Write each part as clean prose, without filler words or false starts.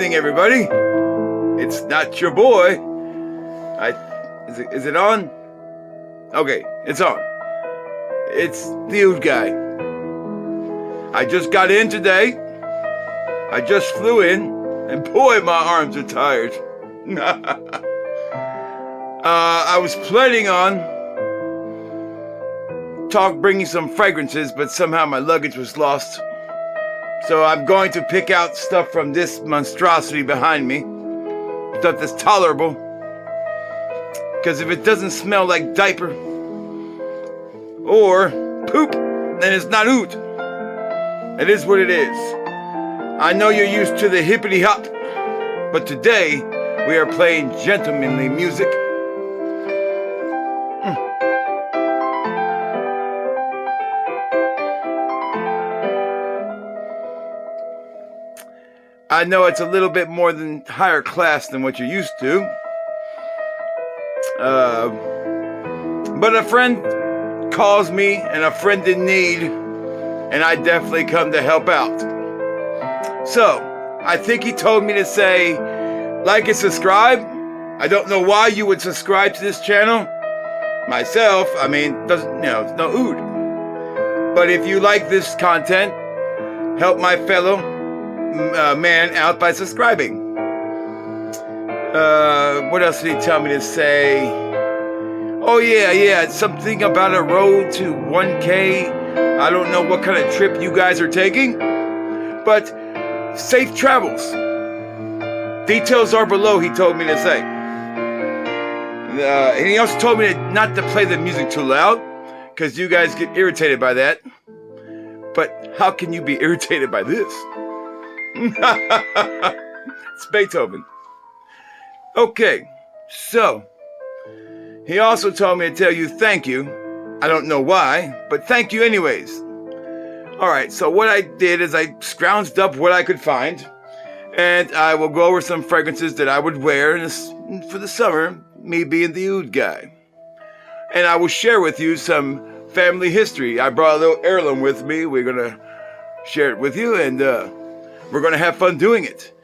evening, everybody. It's not your boy. Is it on? Okay, it's on. It's the Oud guy. I just got in today. I just flew in, and boy, my arms are tired. I was planning on bringing some fragrances, but somehow my luggage was lost. So I'm going to pick out stuff from this monstrosity behind me. Stuff that's tolerable. Because if it doesn't smell like diaper or poop, then it's not oud. It is what it is. I know you're used to the hippity hop, but today we are playing gentlemanly music. I know it's a little bit more than higher class than what you're used to. But a friend calls me and a friend in need, and I definitely come to help out. So, I think he told me to say, like and subscribe. I don't know why you would subscribe to this channel. Myself, it's no oud. But if you like this content, help my fellow man out by subscribing. What else did he tell me to say? Oh yeah, something about a road to 1K. I don't know what kind of trip you guys are taking, but safe travels. Details are below, he told me to say. And he also told me not to play the music too loud, because you guys get irritated by that. But how can you be irritated by this? It's Beethoven. Okay, so he also told me to tell you thank you. I don't know why, but thank you anyways. Alright, so what I did is I scrounged up what I could find, and I will go over some fragrances that I would wear for the summer, me being the oud guy. And I will share with you some family history. I brought a little heirloom with me. We're going to share it with you, and we're going to have fun doing it.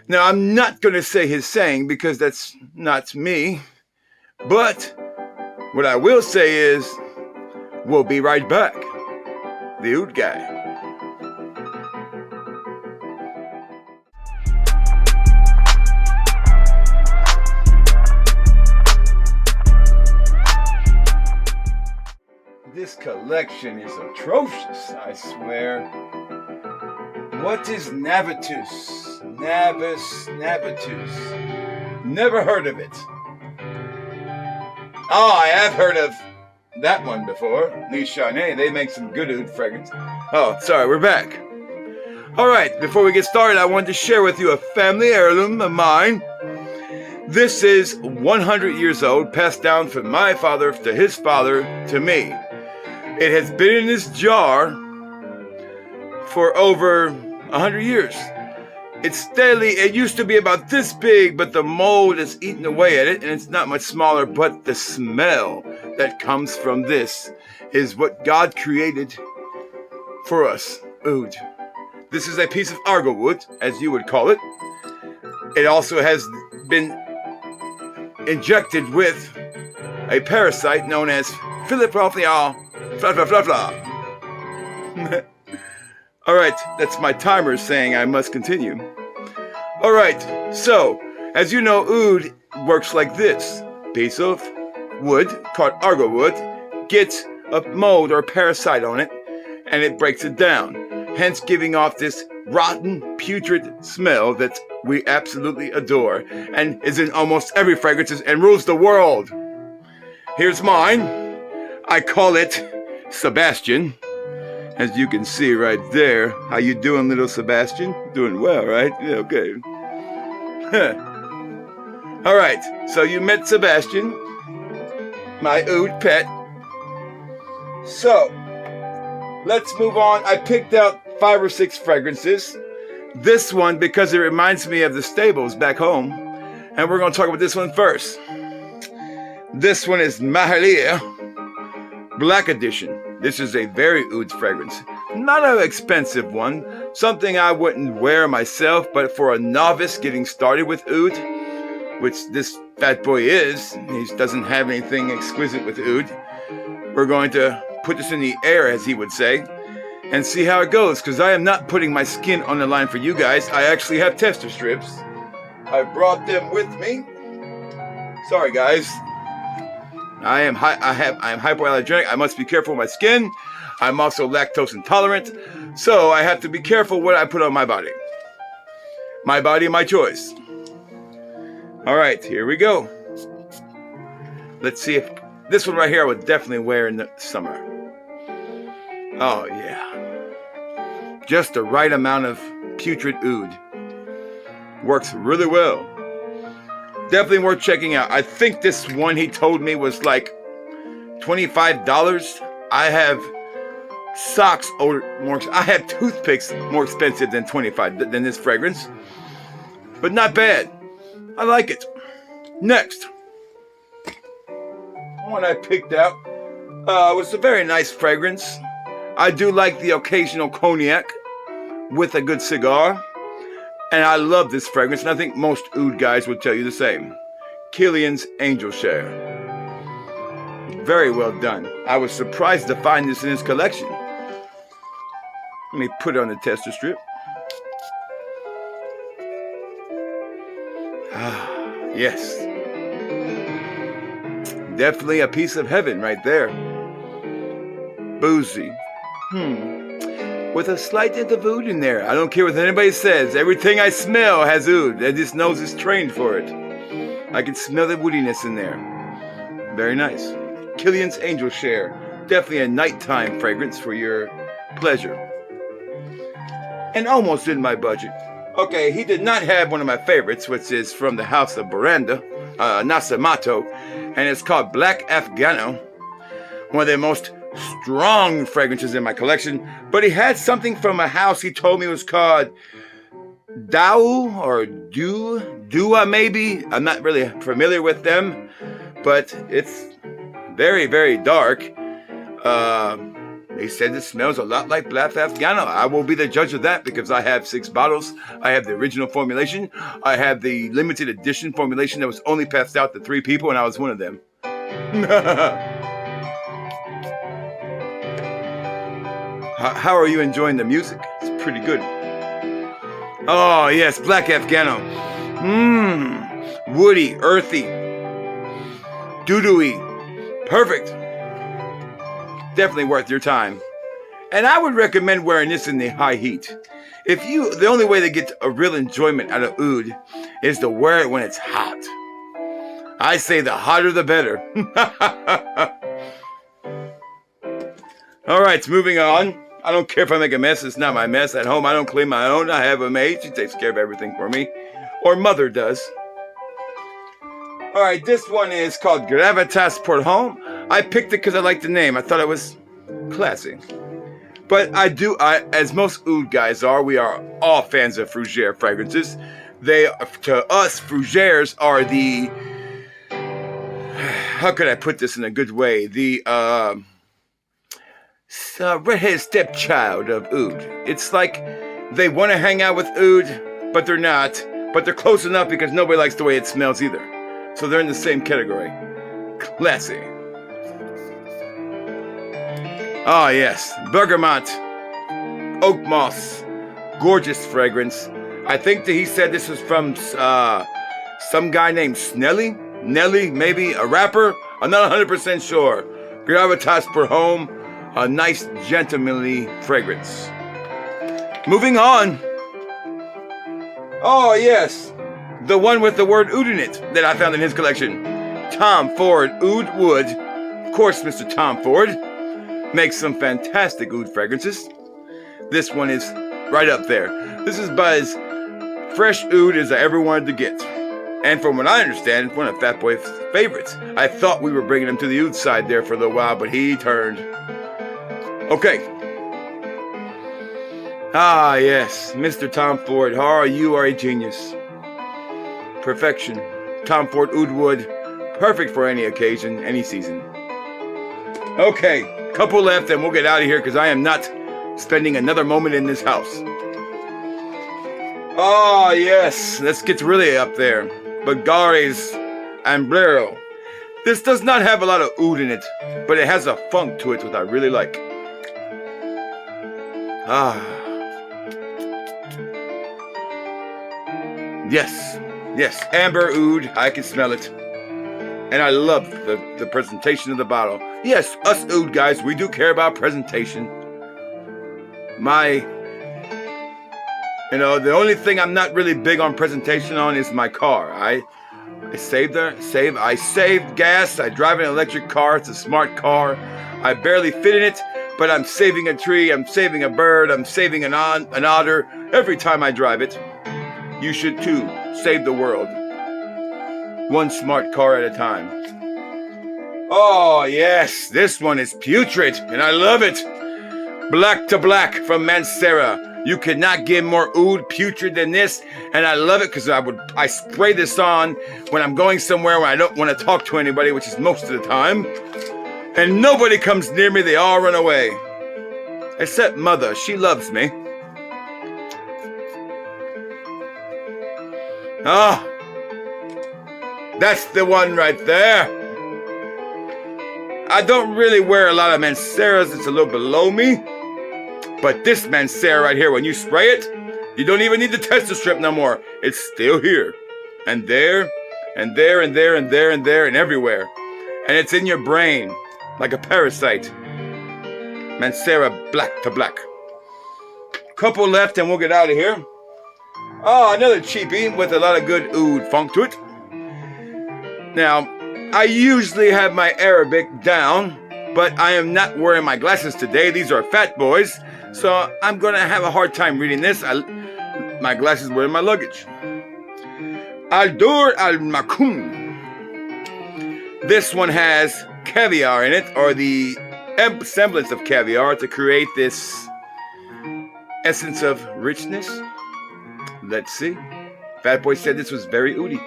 Now, I'm not going to say his saying because that's not me. But what I will say is, we'll be right back. The Oud guy. This collection is atrocious, I swear. What is Navitus? Navitus. Never heard of it. Oh, I have heard of that one before. Les Charnay, they make some good oud fragrance. Oh, sorry, we're back. Alright, before we get started, I wanted to share with you a family heirloom of mine. This is 100 years old, passed down from my father to his father to me. It has been in this jar for over 100 years. It used to be about this big, but the mold has eaten away at it, and it's not much smaller, but the smell that comes from this is what God created for us, oud. This is a piece of argo wood, as you would call it. It also has been injected with a parasite known as Philiproplia. Alright, that's my timer saying I must continue. Alright, so, as you know, oud works like this. Piece of wood, called argo wood, gets a mold or parasite on it, and it breaks it down, hence giving off this rotten, putrid smell that we absolutely adore, and is in almost every fragrance and rules the world. Here's mine. I call it Sebastian. As you can see right there. How you doing, little Sebastian? Doing well, right? Yeah, okay. Alright, so you met Sebastian, my oud pet. So, let's move on. I picked out 5 or 6 fragrances. This one, because it reminds me of the stables back home. And we're going to talk about this one first. This one is Mahalia Black Edition. This is a very oud fragrance. Not an expensive one, something I wouldn't wear myself, but for a novice getting started with oud, which this fat boy is, he doesn't have anything exquisite with oud. We're going to put this in the air, as he would say, and see how it goes, because I am not putting my skin on the line for you guys. I actually have tester strips. I brought them with me. Sorry, guys. I am hypoallergenic. I must be careful with my skin. I'm also lactose intolerant, so I have to be careful what I put on my body. My body, my choice. All right, here we go. Let's see if this one right here I would definitely wear in the summer. Oh yeah, just the right amount of putrid oud. Works really well. Definitely worth checking out. I think this one he told me was like $25. I have socks I have toothpicks more expensive than $25 than this fragrance, but not bad. I like it. Next, one I picked out was a very nice fragrance. I do like the occasional cognac with a good cigar, and I love this fragrance, and I think most oud guys would tell you the same. Killian's Angel Share. Very well done. I was surprised to find this in his collection. Let me put it on the tester strip. Ah, yes. Definitely a piece of heaven right there. Boozy. With a slight hint of oud in there. I don't care what anybody says. Everything I smell has oud. This nose is trained for it. I can smell the woodiness in there. Very nice. Killian's Angel Share. Definitely a nighttime fragrance for your pleasure. And almost in my budget. Okay, he did not have one of my favorites, which is from the house of Boranda, Nasamato, and it's called Black Afghano. One of the most strong fragrances in my collection, but he had something from a house he told me was called Dao or Dua maybe. I'm not really familiar with them, but it's very, very dark. They said it smells a lot like Black Afghano. I will be the judge of that because I have 6 bottles. I have the original formulation. I have the limited edition formulation that was only passed out to 3 people, and I was one of them. How are you enjoying the music? It's pretty good. Oh, yes, Black Afghano. Woody, earthy, doo-doo-y. Perfect. Definitely worth your time. And I would recommend wearing this in the high heat. The only way to get a real enjoyment out of oud is to wear it when it's hot. I say the hotter the better. All right, moving on. I don't care if I make a mess. It's not my mess. At home, I don't clean my own. I have a maid. She takes care of everything for me. Or mother does. All right, this one is called Gravitas Pour Homme. I picked it because I liked the name. I thought it was classy. But as most oud guys are, we are all fans of Fougère fragrances. To us, Fougères are the, how could I put this in a good way? The redheaded stepchild of oud. It's like they want to hang out with oud, but they're not. But they're close enough because nobody likes the way it smells either. So they're in the same category. Classy. Ah, yes. Bergamot. Oak moss. Gorgeous fragrance. I think that he said this was from some guy named Snelly. Nelly, maybe a rapper. I'm not 100% sure. Gravitas Pour Homme. A nice, gentlemanly fragrance. Moving on. Oh, yes. The one with the word oud in it that I found in his collection. Tom Ford Oud Wood. Of course, Mr. Tom Ford makes some fantastic oud fragrances. This one is right up there. This is about as fresh oud as I ever wanted to get. And from what I understand, it's one of Fat Boy's favorites. I thought we were bringing him to the oud side there for a little while, but he turned. Okay. Ah, yes. Mr. Tom Ford. You are a genius. Perfection. Tom Ford Oud Wood. Perfect for any occasion, any season. Okay. Couple left and we'll get out of here because I am not spending another moment in this house. Oh, yes, let's get really up there. Bulgari's Ambrero. This does not have a lot of oud in it, but it has a funk to it, which I really like. Ah. Yes, yes, amber oud, I can smell it. And I love the presentation of the bottle. Yes, us oud guys, we do care about presentation. The only thing I'm not really big on presentation on is my car. I saved gas. I drive an electric car. It's a smart car. I barely fit in it, but I'm saving a tree. I'm saving a bird. I'm saving an otter every time I drive it. You should too. Save the world. One smart car at a time. Oh, yes. This one is putrid, and I love it. Black to Black from Mancera. You could not get more oud putrid than this, and I love it because I spray this on when I'm going somewhere where I don't want to talk to anybody, which is most of the time. And nobody comes near me, they all run away. Except Mother, she loves me. Ah, that's the one right there. I don't really wear a lot of Manceras, it's a little below me. But this Mancera right here, when you spray it, you don't even need to test the strip no more. It's still here. And there, and there, and there, and there, and there, and everywhere. And it's in your brain, like a parasite. Mancera Black to Black. Couple left and we'll get out of here. Oh, another cheapie with a lot of good oud funk to it. Now, I usually have my Arabic down, but I am not wearing my glasses today. These are FATBOY'S. So I'm going to have a hard time reading this. My glasses were in my luggage. Al-Dur al-Makun. This one has caviar in it, or the semblance of caviar, to create this essence of richness. Let's see. FATBOY said this was very oody.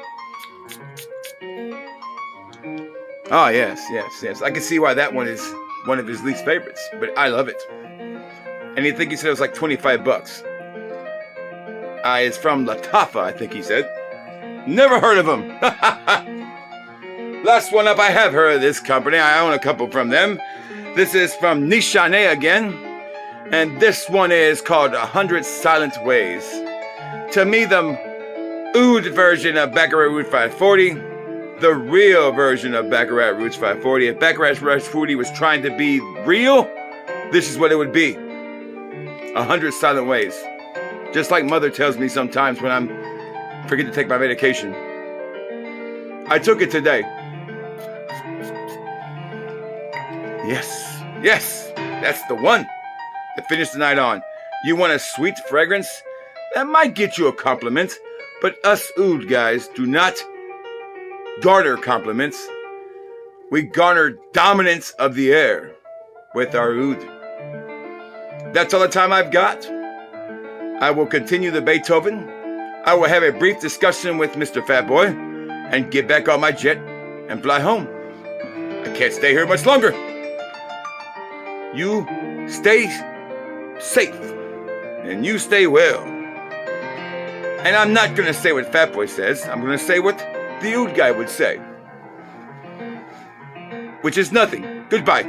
Oh, yes. I can see why that one is one of his least favorites, but I love it. And he said it was like $25. It's from Latafa, I think he said. Never heard of him. Last one up, I have heard of this company. I own a couple from them. This is from Nishane again. And this one is called 100 Silent Ways. To me, the oud version of Baccarat Rouge 540. The real version of Baccarat Rouge 540. If Baccarat Rouge 540 was trying to be real, this is what it would be. 100 Silent Ways. Just like Mother tells me sometimes when I forget to take my medication. I took it today. Yes, that's the one to finish the night on. You want a sweet fragrance? That might get you a compliment, but us oud guys do not garner compliments. We garner dominance of the air with our oud. That's all the time I've got. I will continue the Beethoven. I will have a brief discussion with Mr. Fatboy and get back on my jet and fly home. I can't stay here much longer. You stay safe and you stay well. And I'm not going to say what Fatboy says. I'm going to say what the oud guy would say, which is nothing. Goodbye.